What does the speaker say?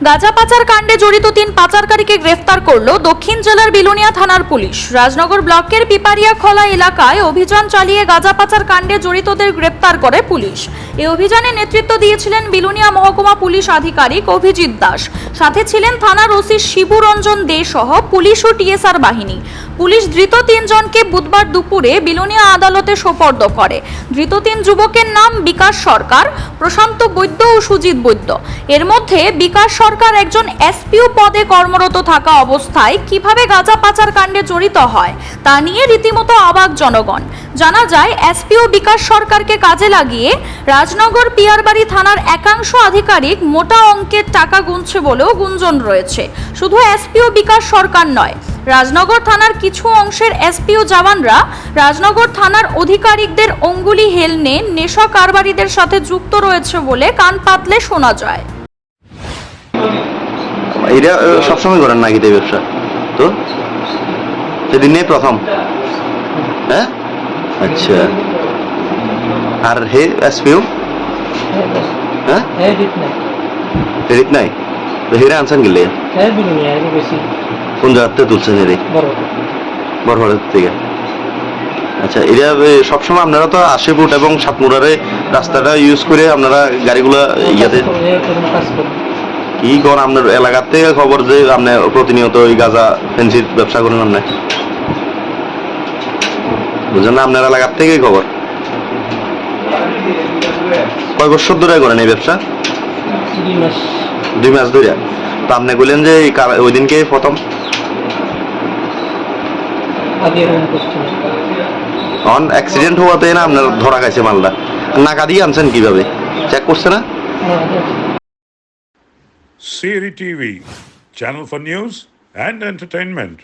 গাঁজা পাচার কাণ্ডে জড়িত 3 পাচারকারীকে গ্রেফতার করল দক্ষিণ জেলার বিলোনিয়া থানার পুলিশ। রাজনগর ব্লকের পিপারিয়াখলা এলাকায় অভিযান চালিয়ে গাঁজা পাচার কাণ্ডে জড়িতদের গ্রেফতার করে পুলিশ। এই অভিযানে নেতৃত্ব দিয়েছিলেন বিলোনিয়া মহকুমা পুলিশ আধিকারিক অভিজিৎ দাস, সাথে ছিলেন থানার ওসি শিবু রঞ্জন দে সহ পুলিশ ও টিএসআর বাহিনী। পুলিশ ধৃত 3 জনকে বুধবার দুপুরে বিলোনিয়া আদালতে সোপর্দ করে। ধৃত 3 যুবকের নাম বিকাশ সরকার, প্রশান্ত বৈদ্য ও সুজিত বৈদ্য। এর মধ্যে বিকাশ সরকার একজন এসপিও পদে কর্মরত থাকা অবস্থায় কিভাবে গাঁজা পাচার কাণ্ডে জড়িত হয় তা নিয়ে রীতিমতো অবাক জনগণ। জানা যায়, এসপিও বিকাশ সরকারকে কাজে লাগিয়ে রাজনগর পিয়ারবাড়ি থানার একাংশ আধিকারিক মোটা অঙ্কের টাকা গুনছে বলেও গুঞ্জন রয়েছে। শুধু এসপিও বিকাশ সরকার নয়, রাজনগর থানার কিছু অংশের এসপিও জওয়ানরা রাজনগর থানার আধিকারিকদের অঙ্গুলি হেলনে নেশা কারবারিদের সাথে যুক্ত রয়েছে বলে কান পাতলে শোনা যায়। এটা সবসময় করেন নাকি এই ব্যবসা? তো সেদিন নেই প্রথম? হ্যাঁ, আচ্ছা। আর হে এসপিও হ্যাঁ হেরিত নাই, হেরে আনছেন গেলে কোন জায়গাতে তুলছেন? হেরে বড় থেকে। আচ্ছা, এটা সবসময় আপনারা তো 80 ফুট এবং 7 মুড়ারে রাস্তাটা ইউজ করে আপনারা গাড়িগুলা ইয়াতে কি করেন? আপনার এলাকার থেকে খবর যে আপনি প্রতিনিয়ত ওই গাঁজা ফেন্সির ব্যবসা করেন, আপনি বুঝলেন না? আপনার এলাকার থেকেই খবর। কয় বছর ধরে করেন এই ব্যবসা? 2 মাস ধরে। তো আপনি বললেন যে ওই দিনকে প্রথম অ্যাক্সিডেন্ট হওয়াতে না আপনার ধরা খাইছে মালটা? নাকা দিয়ে আনছেন কিভাবে? চেক করছে না? Siri TV, channel for news and entertainment.